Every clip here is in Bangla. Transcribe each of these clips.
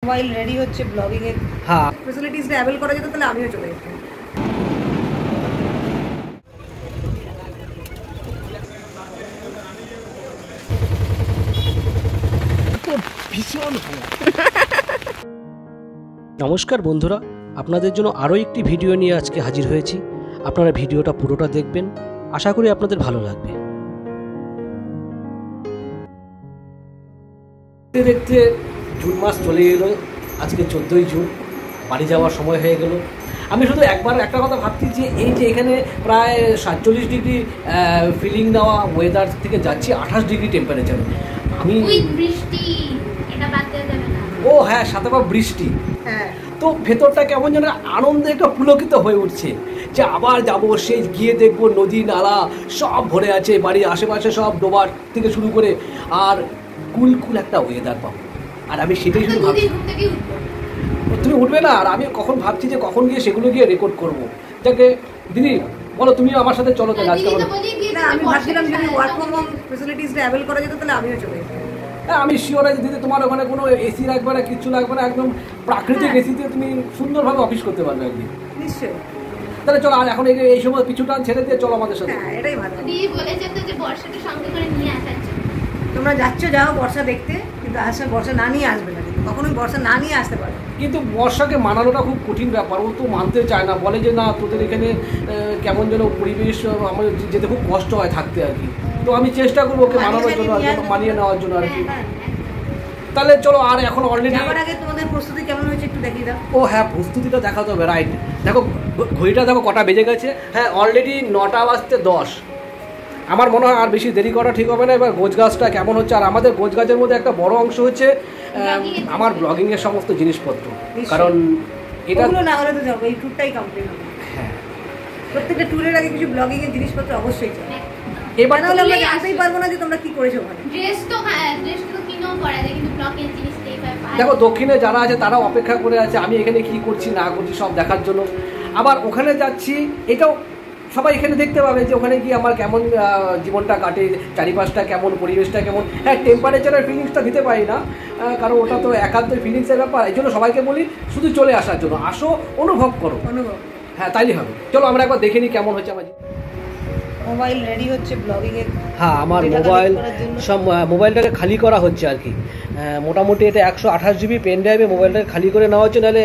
মোবাইল রেডি হচ্ছে ব্লগিং এর। হ্যাঁ, ফ্যাসিলিটিসটা অ্যাভেল করা যেত তাহলে আমিও চলে যেতাম। নমস্কার বন্ধুরা, আপনাদের জন্য আরও একটি ভিডিও নিয়ে আজকে হাজির হয়েছি। আপনারা ভিডিওটা পুরোটা দেখবেন, আশা করি আপনাদের ভালো লাগবে। দেখতে দেখতে জুন মাস চলে এলো, আজকে 14ই জুন, বাড়ি যাওয়ার সময় হয়ে গেল। আমি শুধু একবার একটা কথা ভাবছি যে এই যে এখানে প্রায় 47 ডিগ্রি ফিলিং নেওয়া ওয়েদার থেকে যাচ্ছি 28 ডিগ্রি টেম্পারেচার। আমি বৃষ্টি এটা বাদ দেওয়া যাবে না। ও হ্যাঁ, সাথে আবার বৃষ্টি। হ্যাঁ, তো ভেতরটা কেমন যেন আনন্দে একটা পুলকিত হয়ে উঠছে যে আবার যাবো, সেই গিয়ে দেখবো নদী নালা সব ভরে আছে, বাড়ির আশেপাশে সব ডোবার থেকে শুরু করে, আর কুল একটা ওয়েদার পাবো। আর আমি সেটাই শুধু ভাবছি, তুমি উঠবে না, আর আমি কখন ভাবছি যে কখন গিয়ে সেগুলো গিয়ে রেকর্ড করবো। যাকে দিদি বলো, তুমি আমার সাথে চলো তো। আমি ভাবছিলাম যদি ওয়ার্ক ফ্রম হোম ফ্যাসিলিটিসটা অ্যাভেল করা যেত তাহলে আমিও চলে যেতাম। হ্যাঁ, আমি শিওর আছি দিদি, তোমার ওখানে কোনো এসি লাগবে না, কিচ্ছু লাগবে না, একদম প্রাকৃতিক এসিতে তুমি সুন্দরভাবে অফিস করতে পারবে একদিন। নিশ্চয়ই। তাহলে চলো, আর এখন এই সময় পিছুটা ছেড়ে দিয়ে চলো আমাদের সাথে। হ্যাঁ, এটাই ভালো। দিদি বলেছে তো যে বর্ষাটা সঙ্গে করে নিয়ে আসার জন্য। তোমরা যাচ্ছ যাও বর্ষা দেখতে, কিন্তু আসলে বর্ষা না নিয়ে আসবে না, কিন্তু কখনোই বর্ষা না নিয়ে আসতে পারে। কিন্তু বর্ষাকে মানানোটা খুব কঠিন ব্যাপার, ও তো মানতে চায় না, বলে যে না তোদের এখানে কেমন যেন পরিবেশ, আমার যেতে খুব কষ্ট হয় থাকতে আর কি। তো আমি চেষ্টা করবো ওকে মানানোর জন্য, মানিয়ে নেওয়ার জন্য আর কি। তাহলে চলো, আর এখন অলরেডি যাওয়ার আগে তোমাদের প্রস্তুতি কেমন হয়েছে একটু দেখিয়ে দাও। ও হ্যাঁ, প্রস্তুতিটা দেখাতে হবে, রাইট। দেখো ঘড়িটা দেখো কটা বেজে গেছে। হ্যাঁ, অলরেডি 9টা বাজতে 10। আমার মনে হয় আর বেশি দেরি করা ঠিক হবে না। এবার গোছগাছটা কেমন হচ্ছে, আর আমাদের গোছগাছের মধ্যে একটা বড় অংশ হচ্ছে আমার ব্লগিংয়ের সমস্ত জিনিসপত্র, কারণ এটা না হলে তো যাবো, এই ট্যুরটাই কমপ্লিট হবে। হ্যাঁ, প্রত্যেকটা ট্যুরের আগে কিছু ব্লগিং এর জিনিসপত্র অবশ্যই চাই। এবার তাহলে আমরা জানতেই পারবো না যে তোমরা কি করেছো ওখানে। ড্রেস তো কিনেও পরা যায়, কিন্তু ব্লগের জিনিসটাই পাই। দেখো দক্ষিণে যারা আছে তারাও অপেক্ষা করে আছে আমি এখানে কি করছি না করছি সব দেখার জন্য। আবার ওখানে যাচ্ছি, এটাও সবাই এখানে দেখতে পাবে যে ওখানে গিয়ে আমার কেমন জীবনটা কাটে, চারিপাশটা কেমন, পরিবেশটা কেমন। হ্যাঁ, টেম্পারেচারের ফিলিংসটা দিতে পারি না, কারণ ওটা তো একান্তই ফিলিংসের ব্যাপার। এই জন্য সবাইকে বলি শুধু চলে আসার জন্য, আসো, অনুভব করো। হ্যাঁ, তাইলে হবে। চলো আমরা একবার দেখে নিই কেমন হচ্ছে আমার মোবাইল রেডি হচ্ছে ব্লগিং এর। হ্যাঁ, আমার মোবাইল সব মোবাইলটাকে খালি করা হচ্ছে আর কি। মোটামুটি এটা 128 জিবি পেন ড্রাইভে মোবাইলটাকে খালি করে নেওয়া হচ্ছে, নাহলে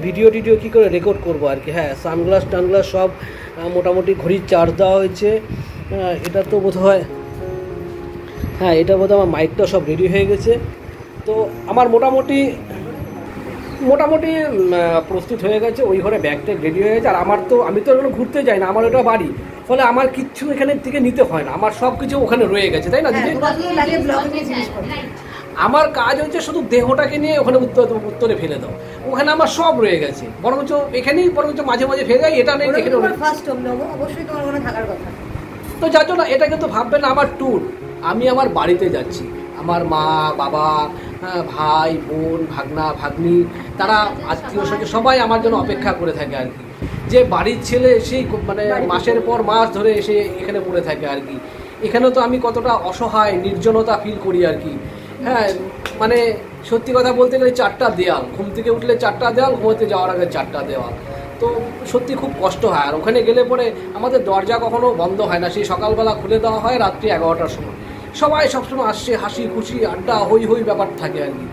ভিডিও টিডিও কী করে রেকর্ড করবো আর কি। হ্যাঁ, সানগ্লাস টানগ্লাস সব মোটামুটি ঘড়ির চার্জ দেওয়া হয়েছে। এটা তো বোধ হয়, হ্যাঁ এটা বোধ হয় আমার মাইকটা সব রেডি হয়ে গেছে। তো আমার মোটামুটি প্রস্তুত হয়ে গেছে, ওই ঘরে ব্যাগটা রেডি হয়ে গেছে। আর আমি তো এগুলো ঘুরতে যাই না, আমার ওটা বাড়ি, ফলে আমার কিচ্ছু এখানে থেকে নিতে হয় না, আমার সব কিছু ওখানে রয়ে গেছে, তাই না দিদি? আমার কাজ হচ্ছে শুধু দেহটাকে নিয়ে ওখানে উত্তরে ফেলে দাও, ওখানে আমার সব রয়ে গেছে। বরঞ্চ এখানেই মাঝে মাঝে ফেলে যাই, এটা নেই এখানে অবশ্যই তোমার ওখানে থাকার কথা। তো যার জন্য এটা কিন্তু ভাববেন না আমার ট্যুর, আমি আমার বাড়িতে যাচ্ছি। আমার মা বাবা, ভাই বোন, ভাগনা ভাগ্নি, তারা আত্মীয় স্বজন সবাই আমার জন্য অপেক্ষা করে থাকে আর কি। যে বাড়ির ছেলে সেই মানে মাসের পর মাস ধরে এসে এখানে পড়ে থাকে আর কি। এখানে তো আমি কতটা অসহায়, নির্জনতা ফিল করি আর কি। হ্যাঁ, মানে সত্যি কথা বলতে গেলে 4টা দেওয়াল, ঘুম থেকে উঠলে 4টা দেওয়াল, ঘুমোতে যাওয়ার আগে 4টা দেওয়াল। তো সত্যি খুব কষ্ট হয়। আর ওখানে গেলে পরে আমাদের দরজা কখনো বন্ধ হয় না, সেই সকালবেলা খুলে দেওয়া হয় রাত্রি 11টার সময়। সবাই সবসময় আসছে, হাসি খুশি আড্ডা হই হই ব্যাপার থাকে আর কি।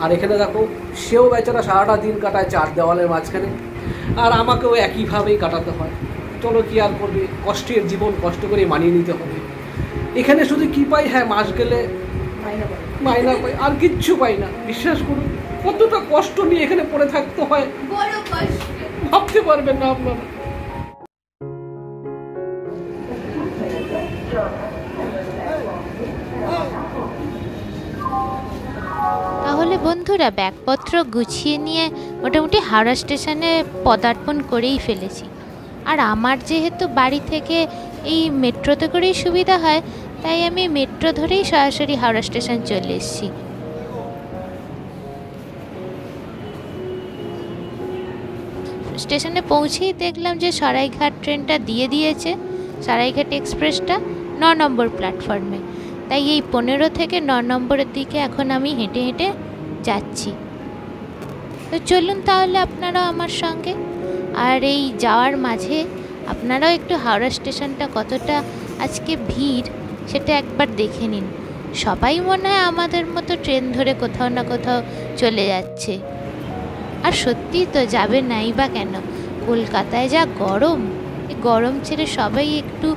আর এখানে দেখো সেও বেচারা সারাটা দিন কাটায় 4 দেওয়ালের মাঝখানে, আর আমাকেও একইভাবেই কাটাতে হয়। চলো কি আর করবে, কষ্টের জীবন, কষ্ট করে মানিয়ে নিতে হবে। এখানে শুধু কি পাই, হ্যাঁ মাস গেলে মাইনা পাই, আর কিচ্ছু পাই না। বিশ্বাস করুন কতটা কষ্ট নিয়ে এখানে পড়ে থাকতে হয়, ভাবতে পারবেন না আপনারা। তাহলে বন্ধুরা ব্যাগপত্র গুছিয়ে নিয়ে মোটামুটি হাওড়া স্টেশনে পদার্পণ করেই ফেলেছি। আর আমার যেহেতু বাড়ি থেকে এই মেট্রোতে করেই সুবিধা হয়, তাই আমি মেট্রো ধরেই সরাসরি হাওড়া স্টেশন চলে এসেছি। স্টেশনে পৌঁছেই দেখলাম যে সরাইঘাট ট্রেনটা দিয়ে দিয়েছে, সরাইঘাট এক্সপ্রেসটা 9 নম্বর প্ল্যাটফর্মে। তাই এই 15 থেকে 9 নম্বরের দিকে এখন আমি হেঁটে হেঁটে যাচ্ছি। তো চলুন তাহলে আপনারাও আমার সঙ্গে। আর এই যাওয়ার মাঝে আপনারাও একটু হাওড়া স্টেশনটা কতটা আজকে ভিড় সেটা একবার দেখে নিন। সবাই মনে হয় আমাদের মতো ট্রেন ধরে কোথাও না কোথাও চলে যাচ্ছে। আর সত্যিই তো যাবে নাই বা কেন, কলকাতায় যা গরম, এই গরম ছেড়ে সবাই একটু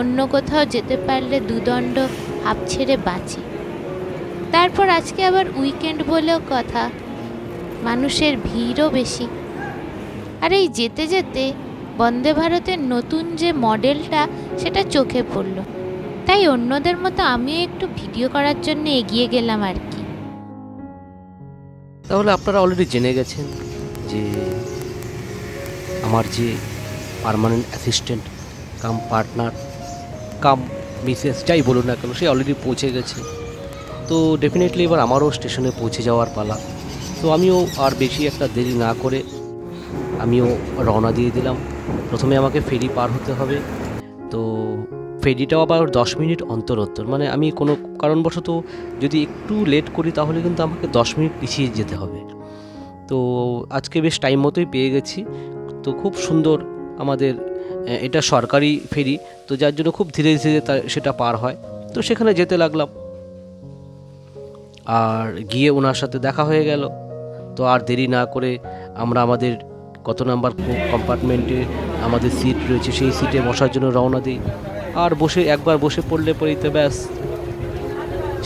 অন্য কোথাও যেতে পারলে দুদণ্ড হাঁপ ছেড়ে বাঁচে। তারপর আজকে আবার উইকেন্ড বলেও কথা, মানুষের ভিড়ও বেশি। আর এই যেতে যেতে বন্দে ভারতের নতুন যে মডেলটা সেটা চোখে পড়ল, তাই অন্যদের মতো আমিও একটু ভিডিও করার জন্য এগিয়ে গেলাম আর কি। তাহলে আপনারা অলরেডি জেনে গেছেন যে আমার যে পার্মানেন্ট অ্যাসিস্ট্যান্ট কাম পার্টনার কাম মিসেস যাই বলুন না কেন, সে অলরেডি পৌঁছে গেছে। তো ডেফিনেটলি এবার আমারও স্টেশনে পৌঁছে যাওয়ার পালা। তো আমিও আর বেশি একটা দেরি না করে আমিও রওনা দিয়ে দিলাম। প্রথমে আমাকে ফেরি পার হতে হবে, তো ফেরিটাও আবার 10 মিনিট অন্তর অন্তর, মানে আমি কোনো কারণবশত যদি একটু লেট করি তাহলে কিন্তু আমাকে 10 মিনিট পিছিয়ে যেতে হবে। তো আজকে বেশ টাইম মতোই পেয়ে গেছি। তো খুব সুন্দর আমাদের এটা সরকারি ফেরি, তো যার জন্য খুব ধীরে ধীরে সেটা পার হয়। তো সেখানে যেতে লাগলাম, আর গিয়ে ওনার সাথে দেখা হয়ে গেল। তো আর দেরি না করে আমরা আমাদের কত নাম্বার কম্পার্টমেন্টে আমাদের সিট রয়েছে সেই সিটে বসার জন্য রওনা দিই। আর একবার বসে পড়লে পরেই তো ব্যাস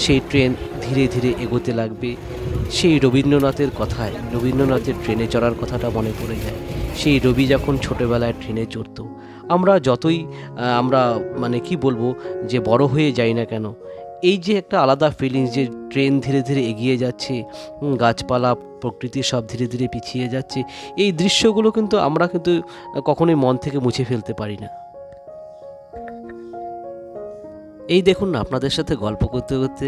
সেই ট্রেন ধীরে ধীরে এগোতে লাগবে। সেই রবীন্দ্রনাথের কথায়, রবীন্দ্রনাথের ট্রেনে চড়ার কথাটা মনে পড়ে যায়। সেই রবি যখন ছোটোবেলায় ট্রেনে চড়তো, আমরা যতই আমরা মানে কি বলবো যে বড় হয়ে যাই না কেন, এই যে একটা আলাদা ফিলিংস যে ট্রেন ধীরে ধীরে এগিয়ে যাচ্ছে, গাছপালা প্রকৃতি সব ধীরে ধীরে পিছিয়ে যাচ্ছে, এই দৃশ্যগুলো কিন্তু আমরা কিন্তু কখনোই মন থেকে মুছে ফেলতে পারি না। এই দেখুন না, আপনাদের সাথে গল্প করতে করতে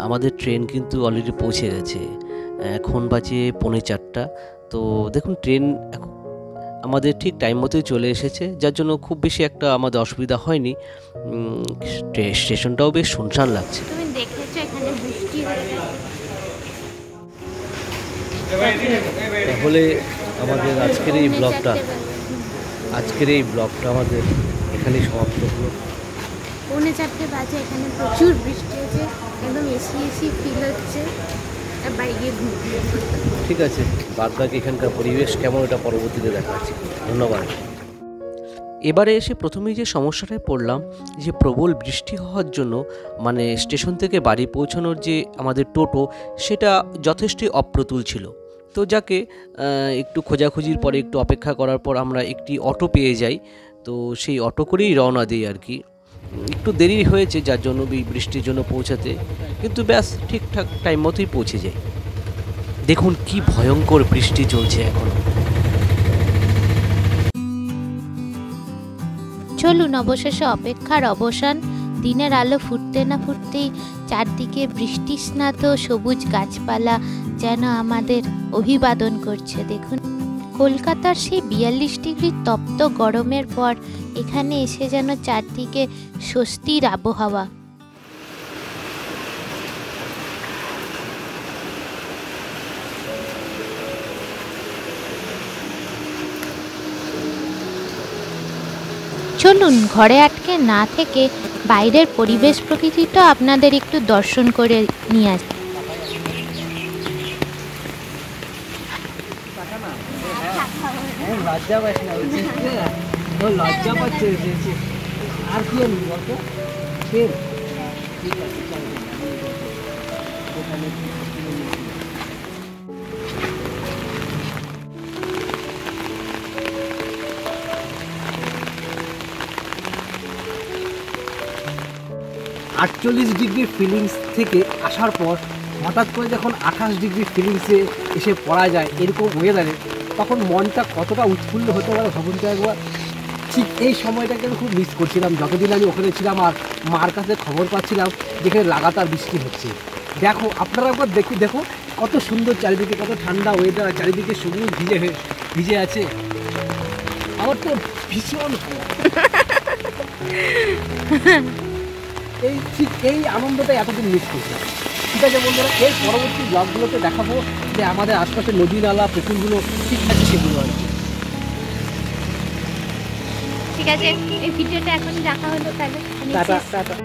আমাদের ট্রেন কিন্তু অলরেডি পৌঁছে গেছে। এখন বাজে 3:45। তো দেখুন ট্রেন আমাদের ঠিক টাইম মতোই চলে এসেছে, যার জন্য খুব বেশি একটা আমাদের অসুবিধা হয়নি। স্টেশনটাও বেশ শুনশান লাগছে। তুমি দেখেছো এখানে বৃষ্টি হয়ে তাহলে আমাদের আজকের এই ব্লগটা আমাদের এখানেই সমাপ্ত হলো। 3:45 বাজে, এখানে প্রচুর বৃষ্টি হচ্ছে, একদম এসি ফিল হচ্ছে। বাইরে ঘুরতে ঠিক আছে, বাদ বাকি এখানকার পরিবেশ কেমন এটা পরবর্তীতে দেখাচ্ছি। ধন্যবাদ। এবারে এসে প্রথমেই যে সমস্যাটায় পড়লাম, যে প্রবল বৃষ্টি হওয়ার জন্য মানে স্টেশন থেকে বাড়ি পৌঁছানোর যে আমাদের টোটো সেটা যথেষ্টই অপ্রতুল ছিল। তো যাকে একটু খোঁজাখুঁজির পরে, একটু অপেক্ষা করার পর আমরা একটি অটো পেয়ে যাই। তো সেই অটো করেই রওনা দিই আর কি। একটু দেরি হয়েছে যার জন্য বৃষ্টির জন্য পৌঁছাতে, কিন্তু ব্যাস ঠিকঠাক টাইম মতোই পৌঁছে যাই। দেখুন কি ভয়ঙ্কর বৃষ্টি চলছে এখন। চলুন অবশেষে অপেক্ষার অবসান। দিনের আলো ফুটতে না ফুটতেই চারদিকে বৃষ্টি স্নাত সবুজ গাছপালা যেন আমাদের অভিবাদন করছে। দেখুন কলকাতার সেই 42 ডিগ্রি তপ্ত গরমের পর এখানে এসে যেন চারদিকে স্বস্তির আবহাওয়া। চলুন ঘরে আটকে না থেকে বাইরের পরিবেশ প্রকৃতিটা আপনাদের একটু দর্শন করে নিয়ে আসি। লজ্জা পাচ্ছে আর কি বলতো। আটচল্লিশ ডিগ্রি ফিলিংস থেকে আসার পর হঠাৎ করে যখন 28 ডিগ্রি ফিলিংসে এসে পড়া যায় এরকম ওয়েদারে, তখন মনটা কতটা উৎফুল্ল হতে পারে ভাবুন তো একবার। ঠিক এই সময়টাকে আমি খুব মিস করছিলাম যতদিন আমি ওখানে ছিলাম, আর মার কাছে খবর পাচ্ছিলাম যেখানে লাগাতার বৃষ্টি হচ্ছে। দেখো আপনারা একবার দেখো কত সুন্দর চারিদিকে, কত ঠান্ডা ওয়েদার, চারিদিকে সবুজ ভিজে আছে। আমার তো ভীষণ এই ঠিক এই আনন্দটা এতদিন মিস করছিলাম। ঠিক আছে বন্ধুরা, এর পরবর্তী ব্লগগুলোতে দেখাবো যে আমাদের আশপাশে নদী নালা পুকুরগুলো ঠিক আছে সেগুলো আর কি। ঠিক আছে, এই ভিডিওটা এখনই রাখা হলো তাহলে। Tata tata.